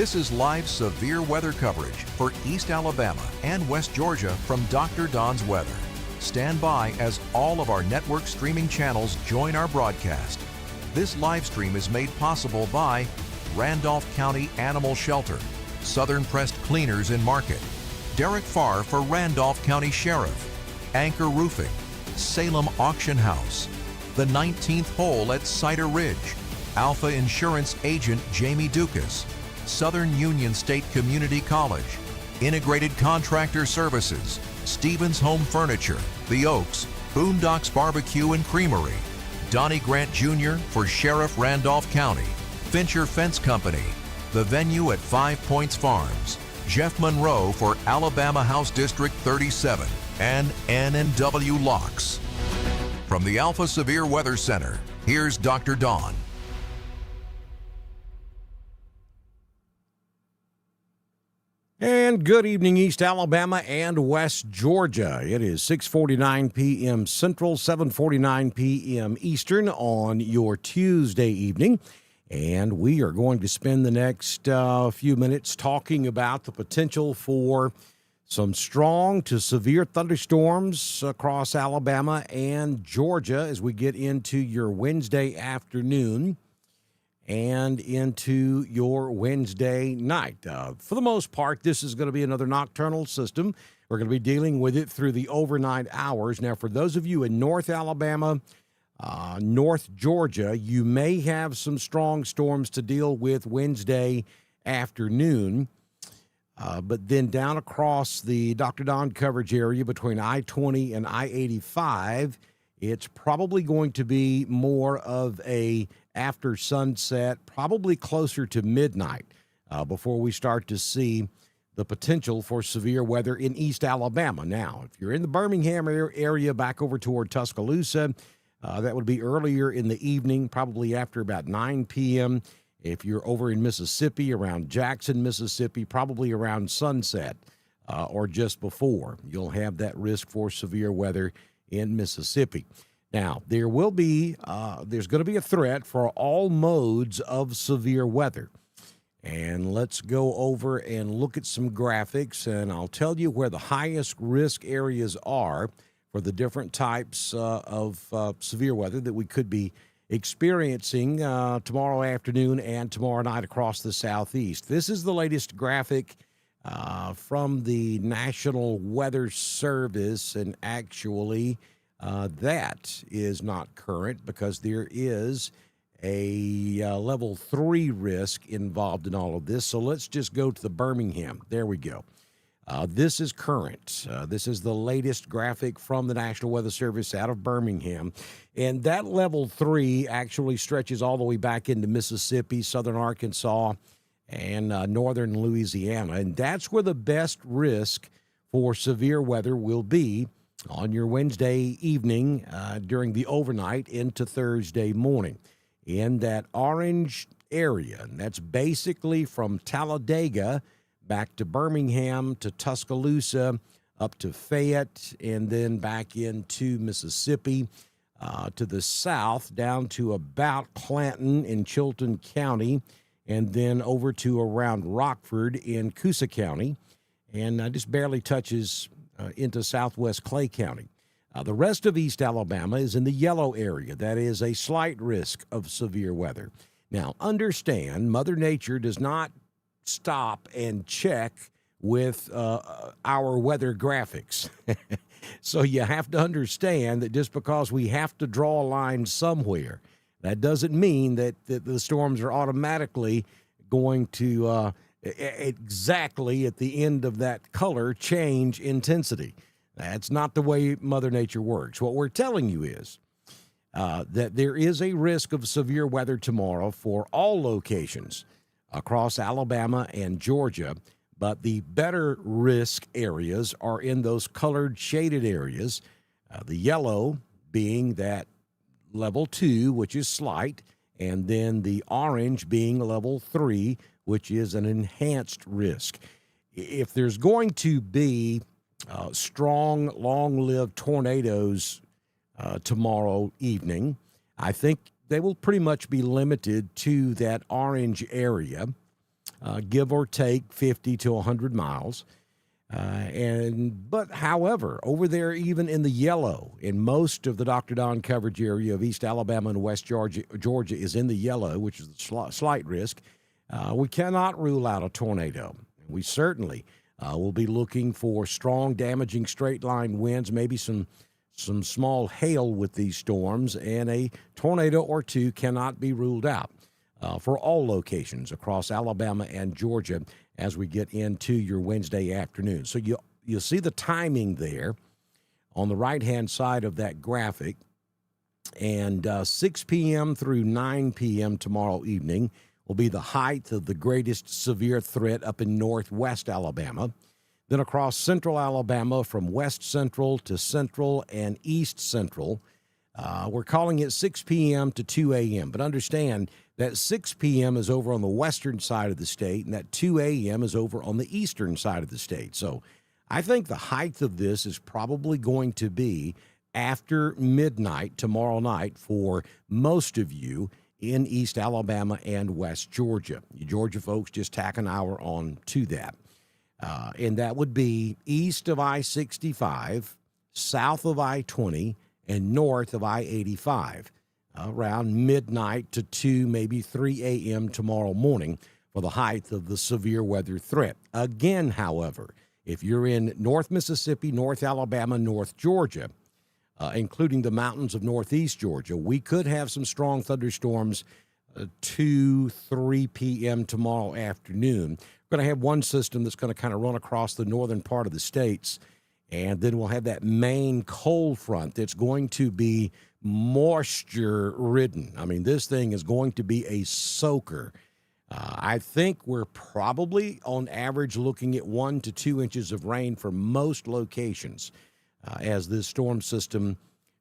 This is live severe weather coverage for East Alabama and West Georgia from Dr. Don's Weather. Stand by as all of our network streaming channels join our broadcast. This live stream is made possible by Randolph County Animal Shelter, Southern Pressed Cleaners in Market, Derek Farr for Randolph County Sheriff, Anchor Roofing, Salem Auction House, the 19th Hole at Cider Ridge, Alpha Insurance Agent Jamie Dukas, Southern Union State Community College, Integrated Contractor Services, Stevens Home Furniture, The Oaks, Boondocks Barbecue and Creamery, Donnie Grant Jr. for Sheriff Randolph County, Fincher Fence Company, the venue at 5 Points Farms, Jeff Monroe for Alabama House District 37, and N&W Locks. From the Alpha Severe Weather Center, here's Dr. Don. And good evening, East Alabama and West Georgia. It is 6:49 p.m. Central, 7:49 p.m. Eastern on your Tuesday evening. And we are going to spend the next few minutes talking about the potential for some strong to severe thunderstorms across Alabama and Georgia as we get into your Wednesday afternoon and into your Wednesday night. For the most part, this is going to be another nocturnal system. We're going to be dealing with it through the overnight hours. Now, for those of you in North Alabama, North Georgia, you may have some strong storms to deal with Wednesday afternoon. But then down across the Dr. Don coverage area between I-20 and I-85, it's probably going to be more of a after sunset, probably closer to midnight, before we start to see the potential for severe weather in East Alabama. Now, if you're in the Birmingham area back over toward Tuscaloosa, that would be earlier in the evening, probably after about 9 p.m. If you're over in Mississippi, around Jackson, Mississippi, probably around sunset or just before, you'll have that risk for severe weather in Mississippi. Now, there's going to be a threat for all modes of severe weather. And let's go over and look at some graphics, and I'll tell you where the highest risk areas are for the different types of severe weather that we could be experiencing tomorrow afternoon and tomorrow night across the southeast. This is the latest graphic from the National Weather Service, and actually that is not current because there is a level 3 risk involved in all of this. So let's just go to the Birmingham. There we go. This is current. This is the latest graphic from the National Weather Service out of Birmingham. And that level 3 actually stretches all the way back into Mississippi, southern Arkansas, and northern Louisiana. And that's where the best risk for severe weather will be on your Wednesday evening during the overnight into Thursday morning. In that orange area, and that's basically from Talladega back to Birmingham to Tuscaloosa, up to Fayette, and then back into Mississippi, to the south, down to about Clanton in Chilton County, and then over to around Rockford in Coosa County, and just barely touches into southwest Clay County. The rest of East Alabama is in the yellow area. That is a slight risk of severe weather. Now, understand, Mother Nature does not stop and check with our weather graphics. So you have to understand that just because we have to draw a line somewhere, that doesn't mean that the storms are automatically going to exactly at the end of that color change intensity. That's not the way Mother Nature works. What we're telling you is that there is a risk of severe weather tomorrow for all locations across Alabama and Georgia, but the better risk areas are in those colored shaded areas, the yellow being that level 2, which is slight, and then the orange being level 3, which is an enhanced risk. If there's going to be strong, long-lived tornadoes tomorrow evening, I think they will pretty much be limited to that orange area. give or take 50 to 100 miles. But however, over there, even in the yellow, in most of the Dr. Don coverage area of East Alabama and West Georgia is in the yellow, which is a slight risk. We cannot rule out a tornado. We certainly will be looking for strong, damaging straight-line winds, maybe some small hail with these storms, and a tornado or two cannot be ruled out for all locations across Alabama and Georgia as we get into your Wednesday afternoon. So you'll see the timing there on the right-hand side of that graphic, and 6 p.m. through 9 p.m. tomorrow evening will be the height of the greatest severe threat up in northwest Alabama. Then across central Alabama from west central to central and east central, we're calling it 6 p.m. to 2 a.m. But understand that 6 p.m. is over on the western side of the state, and that 2 a.m. is over on the eastern side of the state. So I think the height of this is probably going to be after midnight tomorrow night for most of you in East Alabama and West Georgia. You Georgia folks, just tack an hour on to that. And that would be east of I-65, south of I-20, and north of I-85, around midnight to 2, maybe 3 a.m. tomorrow morning for the height of the severe weather threat. Again, however, if you're in North Mississippi, North Alabama, North Georgia, including the mountains of northeast Georgia, we could have some strong thunderstorms 2, 3 p.m. tomorrow afternoon. We're going to have one system that's going to kind of run across the northern part of the states, and then we'll have that main cold front that's going to be moisture-ridden. I mean, this thing is going to be a soaker. I think we're probably, on average, looking at 1 to 2 inches of rain for most locations as this storm system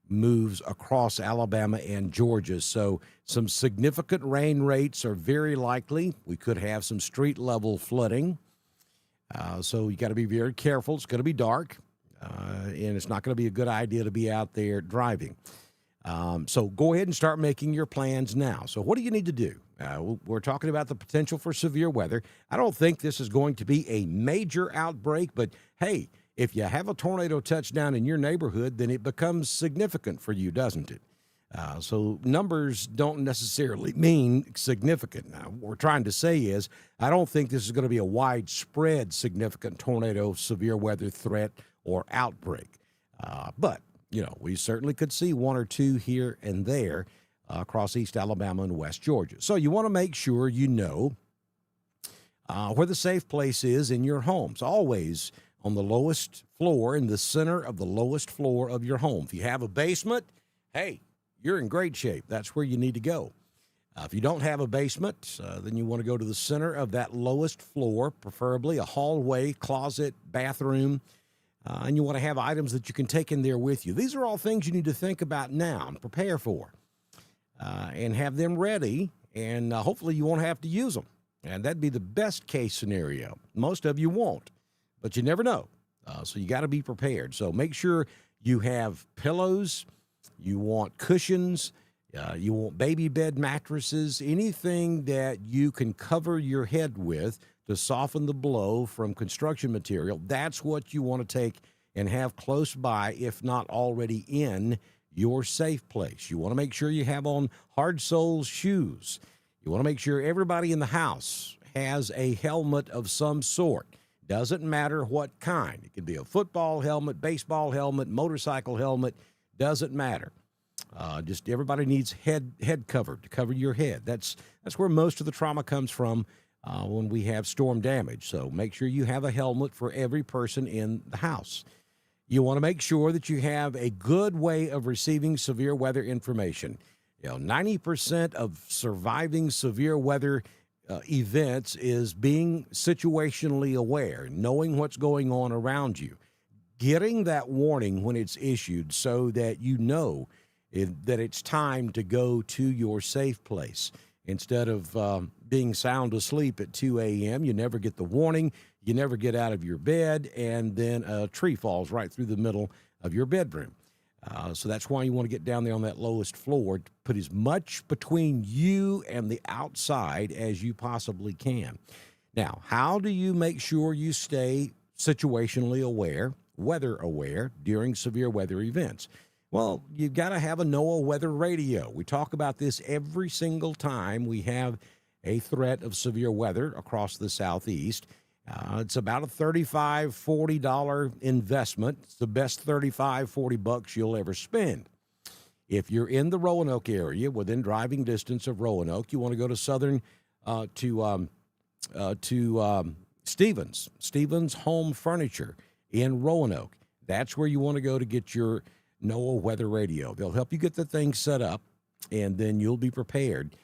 moves across Alabama and Georgia. So some significant rain rates are very likely. We could have some street-level flooding. So you got to be very careful. It's going to be dark, and it's not going to be a good idea to be out there driving. So go ahead and start making your plans now. So what do you need to do? We're talking about the potential for severe weather. I don't think this is going to be a major outbreak, but hey, if you have a tornado touchdown in your neighborhood, then it becomes significant for you, doesn't it? So numbers don't necessarily mean significant. Now, what we're trying to say is I don't think this is going to be a widespread significant tornado, severe weather threat, or outbreak. But, you know, we certainly could see 1 or 2 here and there across East Alabama and West Georgia. So you want to make sure you know where the safe place is in your homes. Always on the lowest floor, in the center of the lowest floor of your home. If you have a basement, hey, you're in great shape. That's where you need to go. If you don't have a basement, then you want to go to the center of that lowest floor, preferably a hallway, closet, bathroom, and you want to have items that you can take in there with you. These are all things you need to think about now and prepare for, and have them ready, and hopefully you won't have to use them. And that'd be the best case scenario. Most of you won't, but you never know. So you got to be prepared. So make sure you have pillows, you want cushions, you want baby bed mattresses, anything that you can cover your head with to soften the blow from construction material. That's what you want to take and have close by, if not already in your safe place. You want to make sure you have on hard sole shoes. You want to make sure everybody in the house has a helmet of some sort. Doesn't matter what kind. It could be a football helmet, baseball helmet, motorcycle helmet. Doesn't matter. Just everybody needs head covered to cover your head. That's where most of the trauma comes from when we have storm damage. So make sure you have a helmet for every person in the house. You want to make sure that you have a good way of receiving severe weather information. 90% of surviving severe weather events is being situationally aware, knowing what's going on around you, getting that warning when it's issued so that you know that it's time to go to your safe place. Instead of being sound asleep at 2 a.m., you never get the warning, you never get out of your bed, and then a tree falls right through the middle of your bedroom. So that's why you want to get down there on that lowest floor, to put as much between you and the outside as you possibly can. Now, how do you make sure you stay situationally aware, weather aware during severe weather events? Well, you've got to have a NOAA weather radio. We talk about this every single time we have a threat of severe weather across the Southeast. It's about a $35, $40 investment. It's the best $35, $40 you'll ever spend. If you're in the Roanoke area, within driving distance of Roanoke, you want to go to Stevens Home Furniture in Roanoke. That's where you want to go to get your NOAA weather radio. They'll help you get the thing set up, and then you'll be prepared.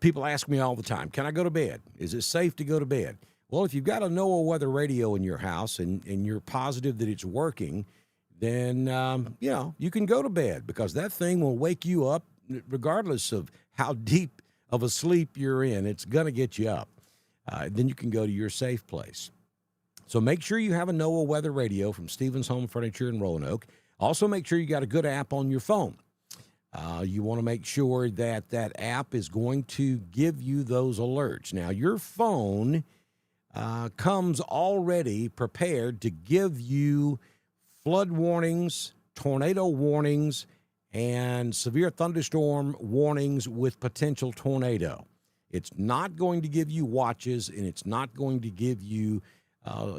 People ask me all the time, can I go to bed? Is it safe to go to bed? Well, if you've got a NOAA weather radio in your house and you're positive that it's working, then, you can go to bed, because that thing will wake you up regardless of how deep of a sleep you're in. It's going to get you up. Then you can go to your safe place. So make sure you have a NOAA weather radio from Stevens Home Furniture in Roanoke. Also, make sure you got a good app on your phone. You want to make sure that that app is going to give you those alerts. Now, your phone comes already prepared to give you flood warnings, tornado warnings, and severe thunderstorm warnings with potential tornado. It's not going to give you watches, and it's not going to give you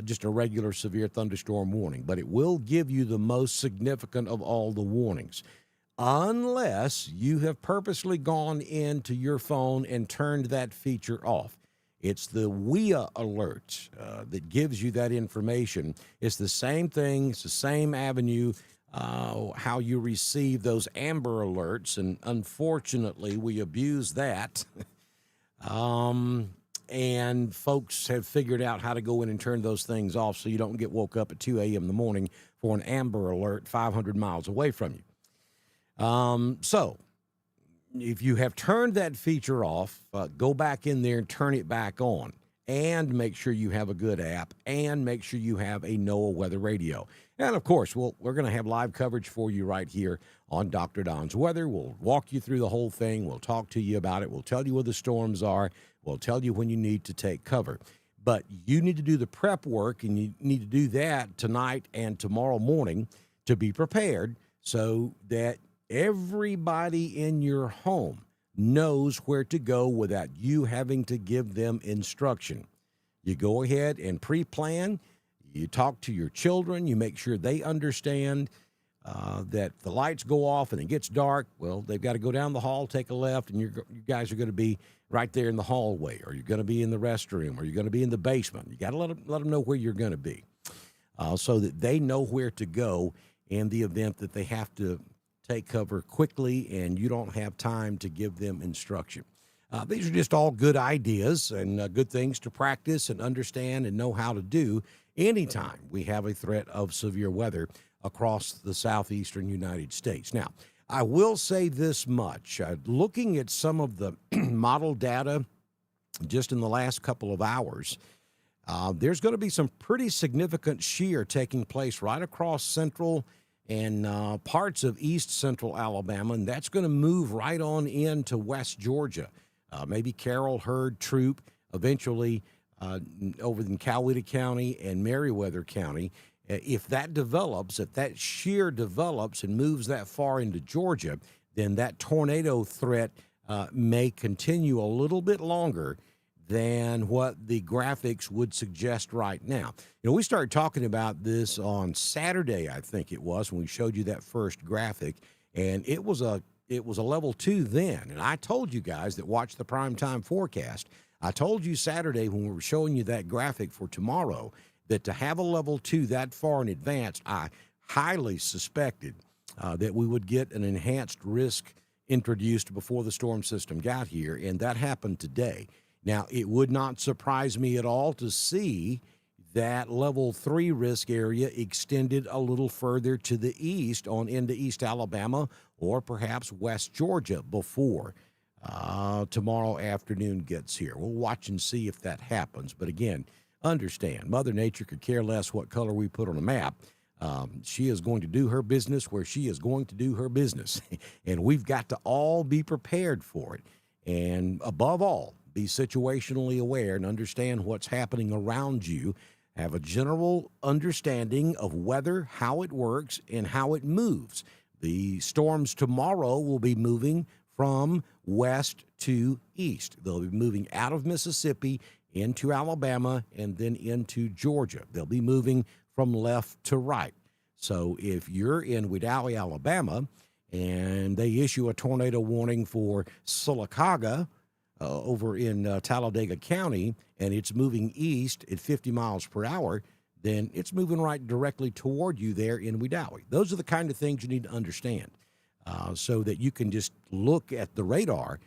just a regular severe thunderstorm warning, but it will give you the most significant of all the warnings, unless you have purposely gone into your phone and turned that feature off. It's the WIA alert that gives you that information. It's the same thing. It's the same avenue how you receive those Amber alerts, and unfortunately, we abuse that. And folks have figured out how to go in and turn those things off so you don't get woke up at 2 a.m. in the morning for an Amber alert 500 miles away from you. So if you have turned that feature off, go back in there and turn it back on, and make sure you have a good app, and make sure you have a NOAA weather radio. And, of course, we're going to have live coverage for you right here on Dr. Don's Weather. We'll walk you through the whole thing. We'll talk to you about it. We'll tell you where the storms are. We'll tell you when you need to take cover. But you need to do the prep work, and you need to do that tonight and tomorrow morning to be prepared, so that everybody in your home knows where to go without you having to give them instruction. You go ahead and pre-plan. You talk to your children. You make sure they understand that the lights go off and it gets dark. Well, they've got to go down the hall, take a left, and you guys are going to be right there in the hallway, or you're going to be in the restroom, or you're going to be in the basement. You got to let them know where you're going to be, so that they know where to go in the event that they have to take cover quickly and you don't have time to give them instruction. These are just all good ideas and good things to practice and understand and know how to do anytime we have a threat of severe weather across the southeastern United States. Now, I will say this much. Looking at some of the model data just in the last couple of hours, there's going to be some pretty significant shear taking place right across central and parts of east central Alabama, and that's going to move right on into West Georgia. Maybe Carroll, Hurd, Troup, eventually over in Coweta County and Meriwether County. If that develops, if that shear develops and moves that far into Georgia, then that tornado threat may continue a little bit longer than what the graphics would suggest right now. You know, we started talking about this on Saturday, I think it was, when we showed you that first graphic, and it was a level 2 then. And I told you guys that watch the primetime forecast. I told you Saturday when we were showing you that graphic for tomorrow that to have a level 2 that far in advance, I highly suspected that we would get an enhanced risk introduced before the storm system got here, and that happened today. Now, it would not surprise me at all to see that level 3 risk area extended a little further to the east on into East Alabama or perhaps West Georgia before tomorrow afternoon gets here. We'll watch and see if that happens. But again, understand, Mother Nature could care less what color we put on a map. She is going to do her business where she is going to do her business. And we've got to all be prepared for it. And above all, be situationally aware and understand what's happening around you. Have a general understanding of weather, how it works, and how it moves. The storms tomorrow will be moving from west to east. They'll be moving out of Mississippi into Alabama and then into Georgia. They'll be moving from left to right. So if you're in Wedowee, Alabama, and they issue a tornado warning for Sylacauga over in Talladega County, and it's moving east at 50 miles per hour, then it's moving right directly toward you there in Wedowee. Those are the kind of things you need to understand so that you can just look at the radar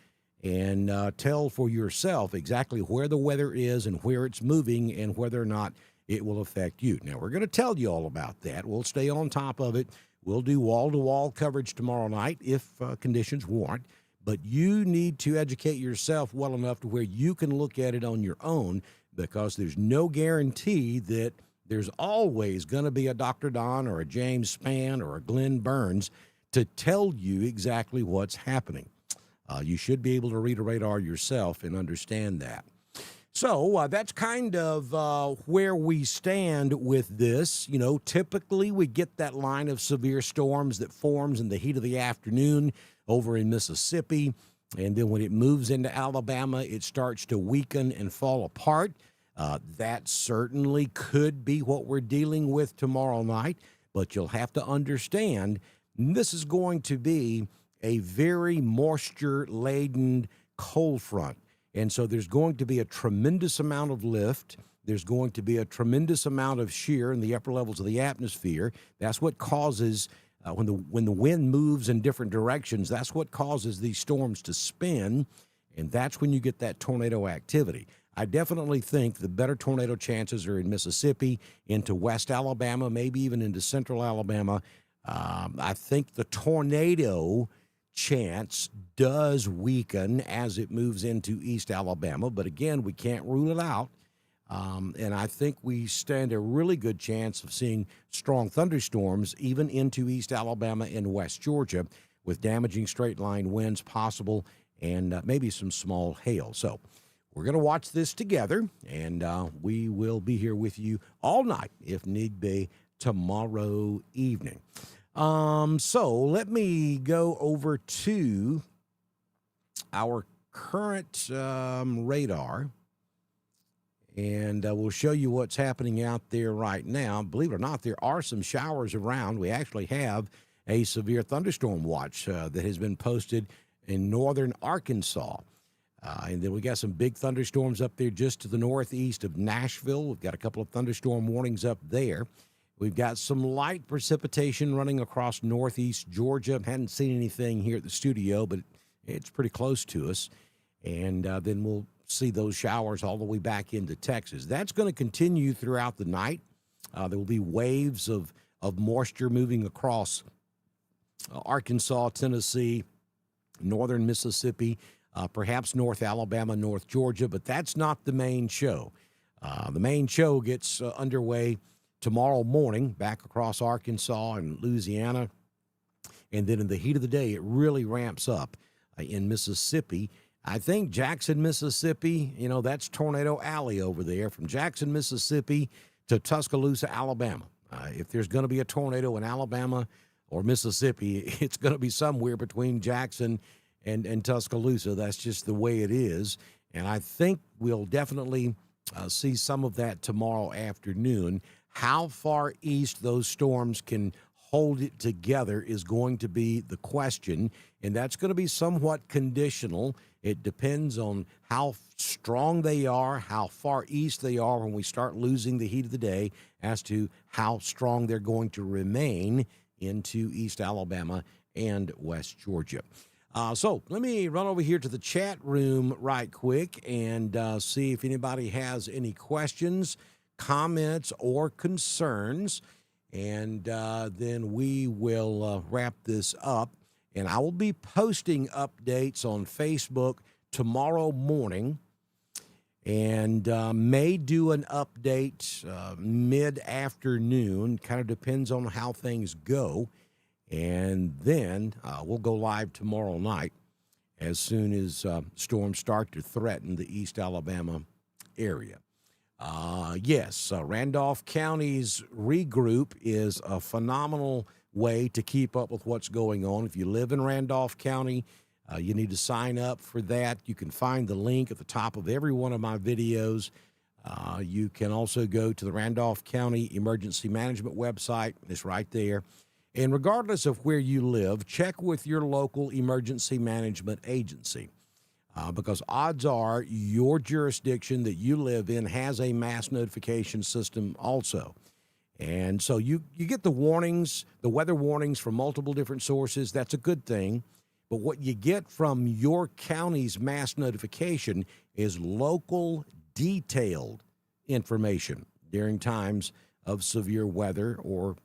and tell for yourself exactly where the weather is and where it's moving and whether or not it will affect you. Now, we're going to tell you all about that. We'll stay on top of it. We'll do wall-to-wall coverage tomorrow night if conditions warrant. But you need to educate yourself well enough to where you can look at it on your own, because there's no guarantee that there's always going to be a Dr. Don or a James Spann or a Glenn Burns to tell you exactly what's happening. You should be able to read a radar yourself and understand that. So that's kind of where we stand with this. You know, typically we get that line of severe storms that forms in the heat of the afternoon over in Mississippi. And then when it moves into Alabama, it starts to weaken and fall apart. That certainly could be what we're dealing with tomorrow night. But you'll have to understand this is going to be a very moisture-laden cold front. And so there's going to be a tremendous amount of lift. There's going to be a tremendous amount of shear in the upper levels of the atmosphere. That's what causes, when the wind moves in different directions, that's what causes these storms to spin, and that's when you get that tornado activity. I definitely think the better tornado chances are in Mississippi, into West Alabama, maybe even into Central Alabama. I think the tornado chance does weaken as it moves into East Alabama, but again, we can't rule it out. And I think we stand a really good chance of seeing strong thunderstorms even into East Alabama and West Georgia, with damaging straight-line winds possible and maybe some small hail. So we're going to watch this together, and we will be here with you all night, if need be, tomorrow evening. So let me go over to our current radar, and we'll show you what's happening out there right now. Believe it or not, there are some showers around. We actually have a severe thunderstorm watch that has been posted in northern Arkansas. And then we got some big thunderstorms up there just to the northeast of Nashville. We've got a couple of thunderstorm warnings up there. We've got some light precipitation running across northeast Georgia. Hadn't seen anything here at the studio, but it's pretty close to us. And then we'll see those showers all the way back into Texas. That's going to continue throughout the night. There will be waves of moisture moving across Arkansas, Tennessee, northern Mississippi, perhaps North Alabama, North Georgia, but that's not the main show. The main show gets underway tomorrow morning back across Arkansas and Louisiana, and then in the heat of the day, it really ramps up in Mississippi. I think Jackson, Mississippi, you know, that's Tornado Alley over there, from Jackson, Mississippi to Tuscaloosa, Alabama. If there's going to be a tornado in Alabama or Mississippi, it's going to be somewhere between Jackson and Tuscaloosa. That's just the way it is. And I think we'll definitely see some of that tomorrow afternoon. How far east those storms can hold it together is going to be the question, and that's going to be somewhat conditional. It depends on how strong they are, how far east they are when we start losing the heat of the day, as to how strong they're going to remain into East Alabama and West Georgia. So let me run over here to the chat room right quick and see if anybody has any questions, comments, or concerns. And then we will wrap this up. And I will be posting updates on Facebook tomorrow morning, and may do an update mid-afternoon. Kind of depends on how things go. And then we'll go live tomorrow night. as soon as storms start to threaten the East Alabama area. Yes, Randolph County's regroup is a phenomenal way to keep up with what's going on. If you live in Randolph County, you need to sign up for that. You can find the link at the top of every one of my videos. You can also go to the Randolph County Emergency Management website. It's right there. And regardless of where you live, check with your local emergency management agency. Because odds are your jurisdiction that you live in has a mass notification system also. And so you get the warnings, the weather warnings from multiple different sources. That's a good thing. But what you get from your county's mass notification is local detailed information during times of severe weather or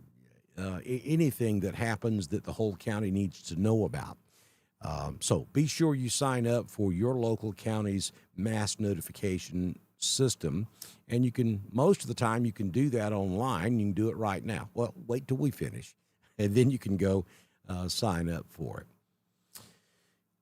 anything that happens that the whole county needs to know about. So be sure you sign up for your local county's mass notification system. And you can, most of the time, you can do that online. You can do it right now. Well, wait till we finish, and then you can go sign up for it.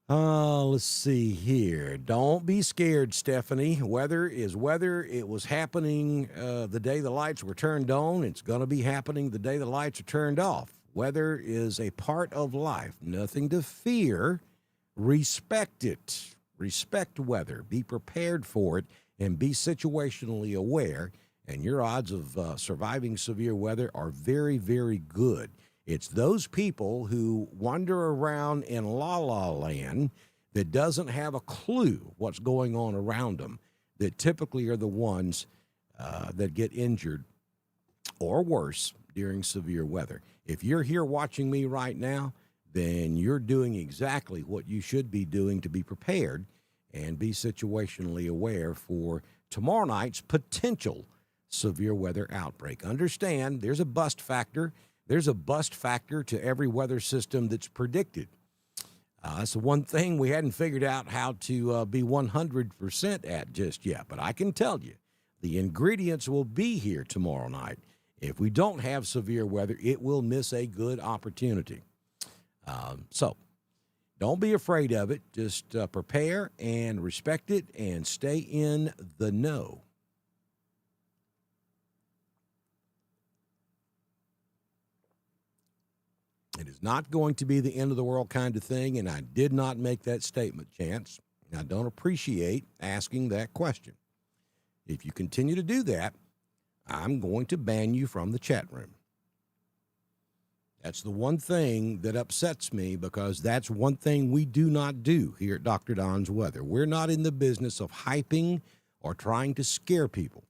Let's see here. Don't be scared, Stephanie. Weather is weather. It was happening the day the lights were turned on. It's going to be happening the day the lights are turned off. Weather is a part of life. Nothing to fear. Respect it. Respect weather. Be prepared for it and be situationally aware. And your odds of surviving severe weather are very, very good. It's those people who wander around in la-la land that doesn't have a clue what's going on around them that typically are the ones that get injured or worse during severe weather. If you're here watching me right now, then you're doing exactly what you should be doing to be prepared and be situationally aware for tomorrow night's potential severe weather outbreak. Understand, there's a bust factor. There's a bust factor to every weather system that's predicted. That's the one thing we hadn't figured out how to be 100% at just yet. But I can tell you, the ingredients will be here tomorrow night. If we don't have severe weather, it will miss a good opportunity. So don't be afraid of it. Just prepare and respect it and stay in the know. It is not going to be the end of the world kind of thing, and I did not make that statement, Chance. I don't appreciate asking that question. If you continue to do that, I'm going to ban you from the chat room. That's the one thing that upsets me because that's one thing we do not do here at Dr. Don's Weather. We're not in the business of hyping or trying to scare people.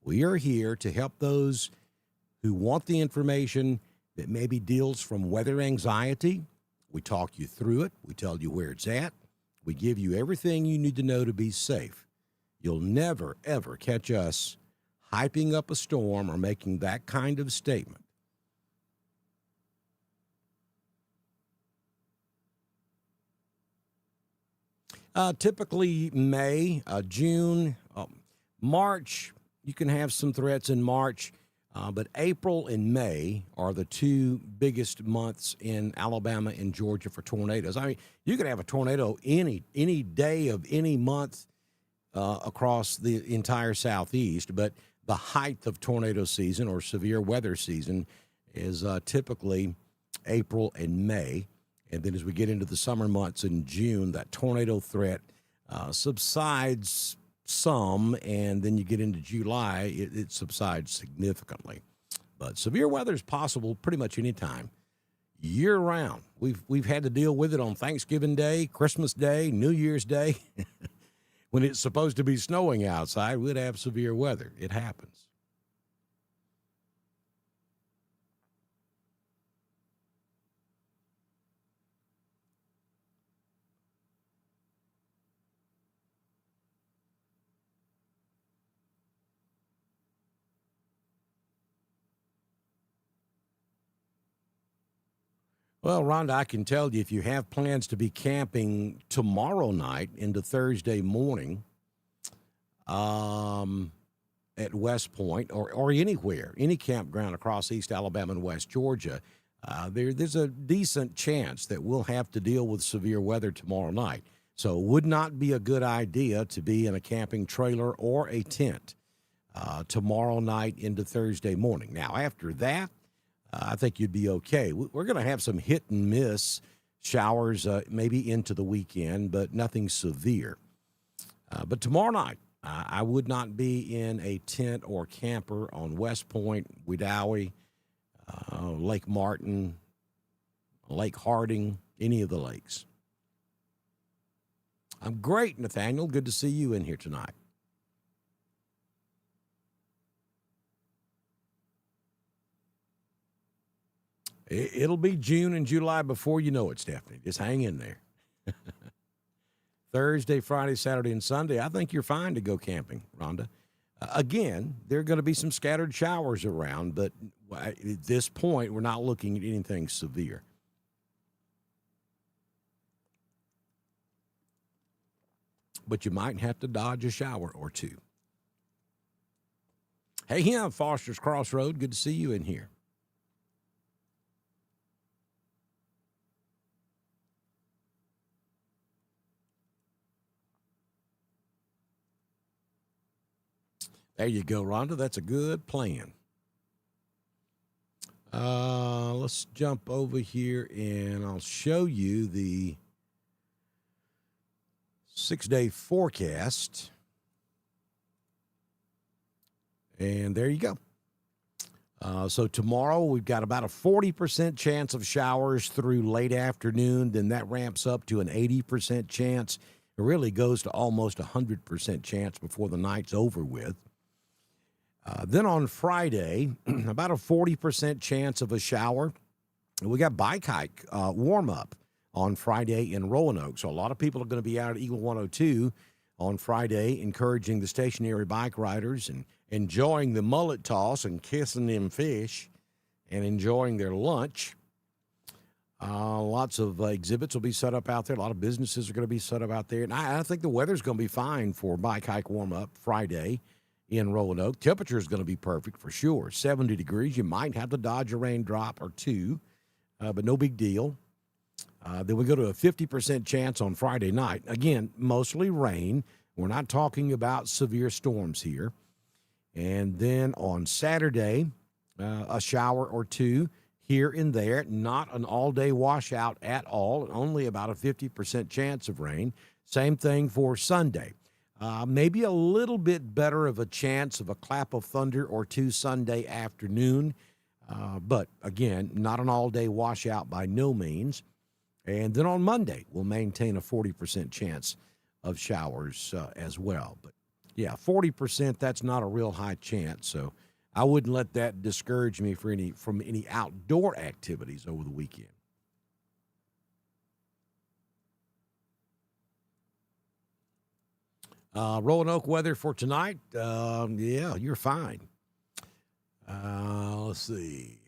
We are here to help those who want the information that maybe deals from weather anxiety. We talk you through it. We tell you where it's at. We give you everything you need to know to be safe. You'll never, ever catch us hyping up a storm or making that kind of statement. Typically May, June, March, you can have some threats in March, but April and May are the two biggest months in Alabama and Georgia for tornadoes. I mean, you could have a tornado any day of any month across the entire Southeast, but the height of tornado season or severe weather season is typically April and May. And then as we get into the summer months in June, that tornado threat subsides some, and then you get into July, it subsides significantly. But severe weather is possible pretty much any time, year-round. We've had to deal with it on Thanksgiving Day, Christmas Day, New Year's Day. When it's supposed to be snowing outside, we'd have severe weather. It happens. Well, Rhonda, I can tell you if you have plans to be camping tomorrow night into Thursday morning at West Point or anywhere, any campground across East Alabama and West Georgia, there's a decent chance that we'll have to deal with severe weather tomorrow night. So it would not be a good idea to be in a camping trailer or a tent tomorrow night into Thursday morning. Now, after that, I think you'd be okay. We're going to have some hit and miss showers maybe into the weekend, but nothing severe. But tomorrow night, I would not be in a tent or camper on West Point, Wedowee, Lake Martin, Lake Harding, any of the lakes. I'm great, Nathaniel. Good to see you in here tonight. It'll be June and July before you know it, Stephanie. Just hang in there. Thursday, Friday, Saturday, and Sunday, I think you're fine to go camping, Rhonda. Again, there are going to be some scattered showers around, but at this point, we're not looking at anything severe. But you might have to dodge a shower or two. Hey, Foster's Crossroad. Good to see you in here. There you go, Rhonda. That's a good plan. Let's jump over here, and I'll show you the 6-day forecast. And there you go. So tomorrow we've got about a 40% chance of showers through late afternoon. Then that ramps up to an 80% chance. It really goes to almost 100% chance before the night's over with. Then on Friday, about a 40% chance of a shower. We got bike hike warm-up on Friday in Roanoke. So a lot of people are going to be out at Eagle 102 on Friday, encouraging the stationary bike riders and enjoying the mullet toss and kissing them fish and enjoying their lunch. Lots of exhibits will be set up out there. A lot of businesses are going to be set up out there. And I think the weather's going to be fine for bike hike warm-up Friday in Roanoke. Temperature is going to be perfect for sure. 70 degrees. You might have to dodge a raindrop or two, but no big deal. Then we go to a 50% chance on Friday night. Again, mostly rain. We're not talking about severe storms here. And then on Saturday, a shower or two here and there. Not an all-day washout at all. Only about a 50% chance of rain. Same thing for Sunday. Maybe a little bit better of a chance of a clap of thunder or two Sunday afternoon. But, again, not an all-day washout by no means. And then on Monday, we'll maintain a 40% chance of showers as well. But, yeah, 40%, that's not a real high chance. So I wouldn't let that discourage me from any outdoor activities over the weekend. Roanoke weather for tonight, yeah, you're fine. Let's see.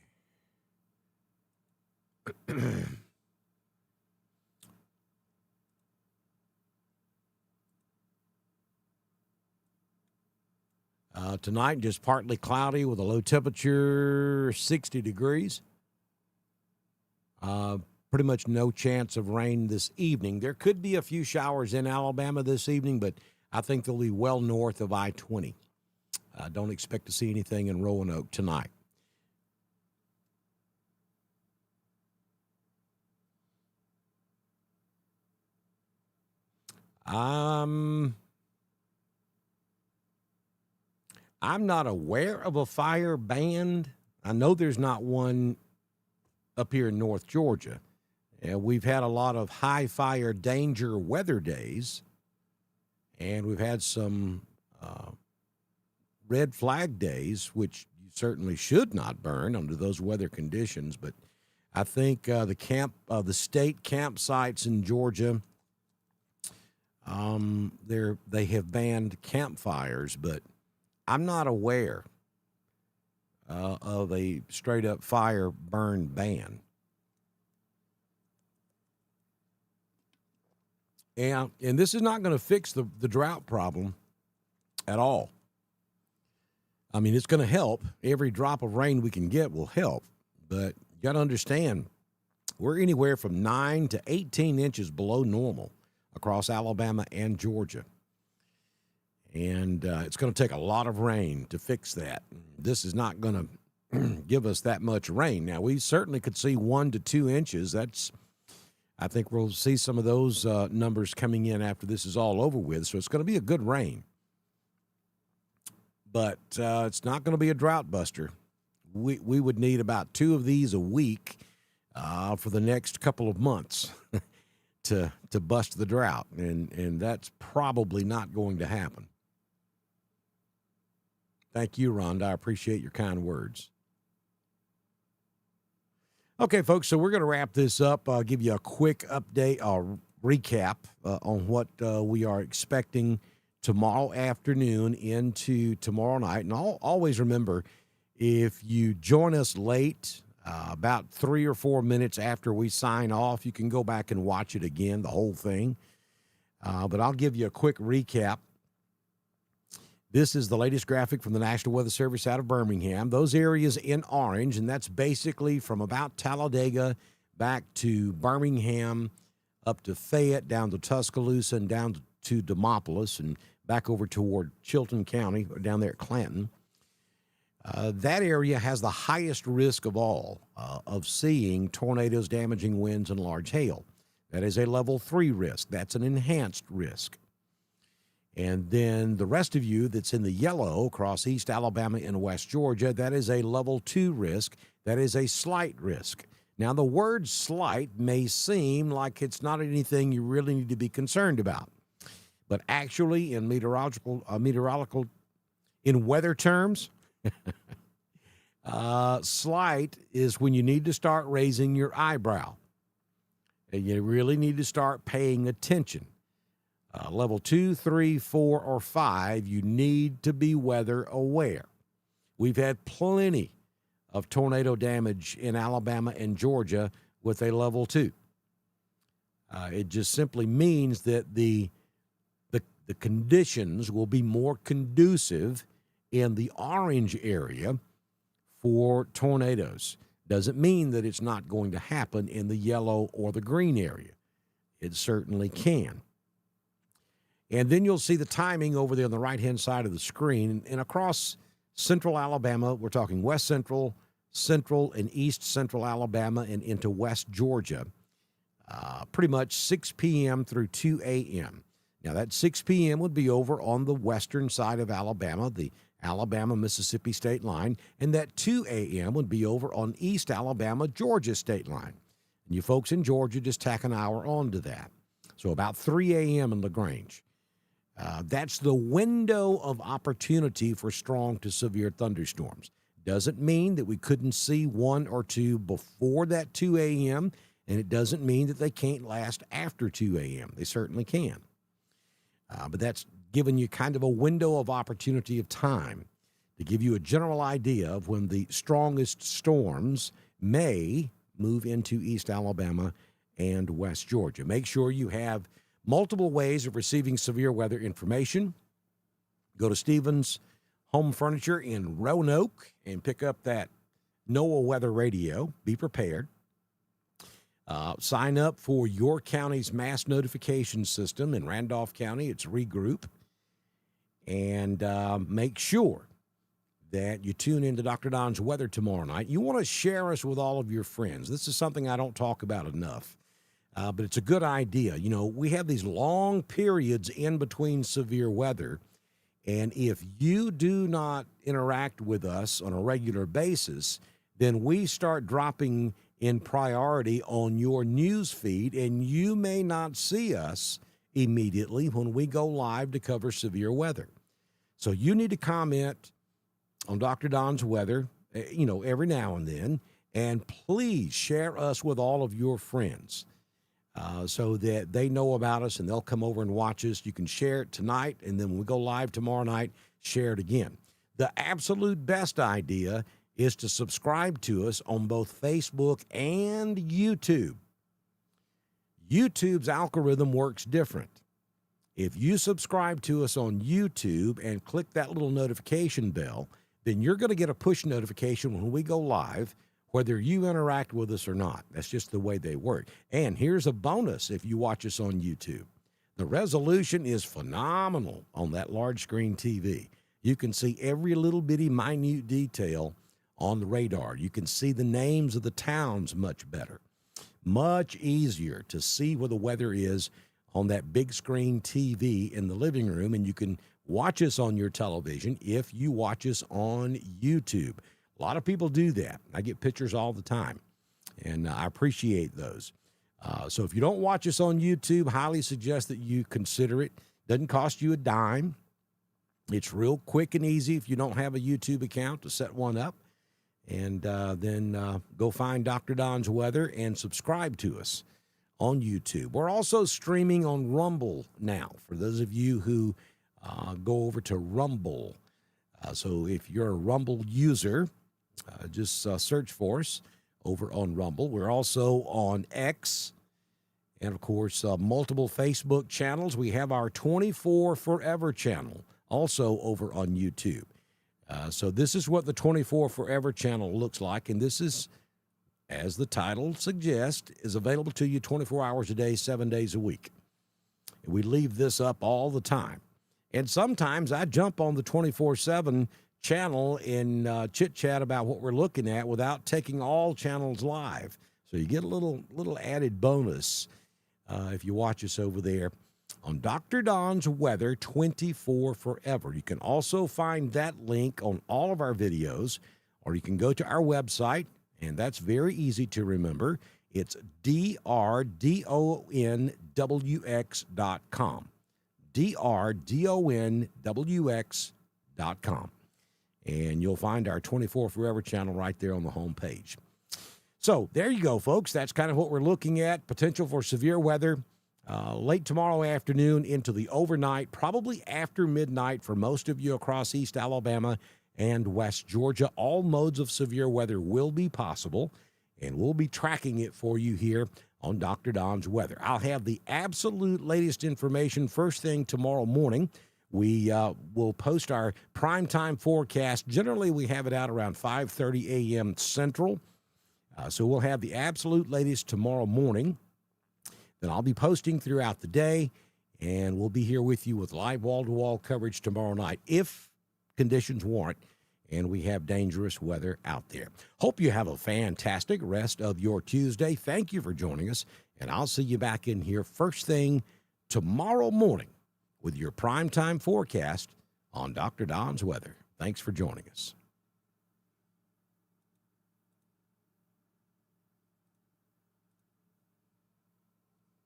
Tonight, just partly cloudy with a low temperature, 60 degrees. Pretty much no chance of rain this evening. There could be a few showers in Alabama this evening, but I think they'll be well north of I-20. Don't expect to see anything in Roanoke tonight. I'm not aware of a fire banned. I know there's not one up here in North Georgia. We've had a lot of high fire danger weather days, and we've had some red flag days, which you certainly should not burn under those weather conditions. But I think the state campsites in Georgia, they have banned campfires, but I'm not aware of a straight-up fire burn ban. And this is not going to fix the drought problem at all. I mean, it's going to help. Every drop of rain we can get will help. But you got to understand, we're anywhere from 9 to 18 inches below normal across Alabama and Georgia. And it's going to take a lot of rain to fix that. This is not going to give us that much rain. Now, we certainly could see 1 to 2 inches. I think we'll see some of those numbers coming in after this is all over with. So it's going to be a good rain. But it's not going to be a drought buster. We would need about 2 of these a week for the next couple of months to bust the drought. And that's probably not going to happen. Thank you, Rhonda. I appreciate your kind words. Okay, folks, so we're going to wrap this up. I'll give you a quick update or recap on what we are expecting tomorrow afternoon into tomorrow night. And always remember, if you join us late, about 3 or 4 minutes after we sign off, you can go back and watch it again, the whole thing. But I'll give you a quick recap. This is the latest graphic from the National Weather Service out of Birmingham. Those areas in orange, and that's basically from about Talladega back to Birmingham, up to Fayette, down to Tuscaloosa, and down to Demopolis, and back over toward Chilton County, down there at Clanton. That area has the highest risk of all of seeing tornadoes, damaging winds, and large hail. That is a level 3 risk. That's an enhanced risk. And then the rest of you that's in the yellow across East Alabama and West Georgia, that is a level 2 risk. That is a slight risk. Now, the word slight may seem like it's not anything you really need to be concerned about. But actually, in meteorological in weather terms, slight is when you need to start raising your eyebrow. And you really need to start paying attention. Level 2, 3, 4, or 5, you need to be weather aware. We've had plenty of tornado damage in Alabama and Georgia with a level 2. It just simply means that the conditions will be more conducive in the orange area for tornadoes. Doesn't mean that it's not going to happen in the yellow or the green area. It certainly can. And then you'll see the timing over there on the right-hand side of the screen. And across central Alabama, we're talking west central, central, and east central Alabama, and into west Georgia, pretty much 6 p.m. through 2 a.m. Now, that 6 p.m. would be over on the western side of Alabama, the Alabama-Mississippi state line, and that 2 a.m. would be over on East Alabama-Georgia state line. And you folks in Georgia just tack an hour onto that. So about 3 a.m. in LaGrange. That's the window of opportunity for strong to severe thunderstorms. Doesn't mean that we couldn't see 1 or 2 before that 2 a.m., and it doesn't mean that they can't last after 2 a.m. They certainly can. But that's giving you kind of a window of opportunity of time to give you a general idea of when the strongest storms may move into East Alabama and West Georgia. Make sure you have multiple ways of receiving severe weather information. Go to Stevens Home Furniture in Roanoke and pick up that NOAA weather radio. Be prepared. Sign up for your county's mass notification system. In Randolph County, it's Regroup. And make sure that you tune into Dr. Don's Weather tomorrow night. You want to share us with all of your friends. This is something I don't talk about enough. But it's a good idea. You know, we have these long periods in between severe weather, and if you do not interact with us on a regular basis, then we start dropping in priority on your news feed, and you may not see us immediately when we go live to cover severe weather. So you need to comment on Dr. Don's Weather, every now and then, and please share us with all of your friends. So that they know about us and they'll come over and watch us. You can share it tonight, and then when we go live tomorrow night, share it again. The absolute best idea is to subscribe to us on both Facebook and YouTube. YouTube's algorithm works different. If you subscribe to us on YouTube and click that little notification bell, then you're going to get a push notification when we go live, whether you interact with us or not. That's just the way they work. And here's a bonus if you watch us on YouTube. The resolution is phenomenal on that large screen TV. You can see every little bitty minute detail on the radar. You can see the names of the towns much better. Much easier to see where the weather is on that big screen TV in the living room, and you can watch us on your television if you watch us on YouTube. A lot of people do that. I get pictures all the time, and I appreciate those. So if you don't watch us on YouTube, highly suggest that you consider it. Doesn't cost you a dime. It's real quick and easy if you don't have a YouTube account to set one up. And then go find Dr. Don's Weather and subscribe to us on YouTube. We're also streaming on Rumble now, for those of you who go over to Rumble. So if you're a Rumble user, just search for us over on Rumble. We're also on X and, of course, multiple Facebook channels. We have our 24 Forever channel also over on YouTube. So this is what the 24 Forever channel looks like, and this is, as the title suggests, is available to you 24 hours a day, 7 days a week. We leave this up all the time. And sometimes I jump on the 24/7 channel and chit-chat about what we're looking at without taking all channels live. So you get a little added bonus if you watch us over there on Dr. Don's Weather 24 Forever. You can also find that link on all of our videos, or you can go to our website, and that's very easy to remember. It's drdonwx.com. drdonwx.com. And you'll find our 24 Forever channel right there on the home page. So there you go, folks. That's kind of what we're looking at. Potential for severe weather late tomorrow afternoon into the overnight, probably after midnight for most of you across East Alabama and West Georgia. All modes of severe weather will be possible, and we'll be tracking it for you here on Dr. Don's Weather. I'll have the absolute latest information first thing tomorrow morning. We will post our primetime forecast. Generally, we have it out around 5:30 a.m. Central. So we'll have the absolute latest tomorrow morning. Then I'll be posting throughout the day, and we'll be here with you with live wall-to-wall coverage tomorrow night if conditions warrant and we have dangerous weather out there. Hope you have a fantastic rest of your Tuesday. Thank you for joining us, and I'll see you back in here first thing tomorrow morning with your primetime forecast on Dr. Don's Weather. Thanks for joining us.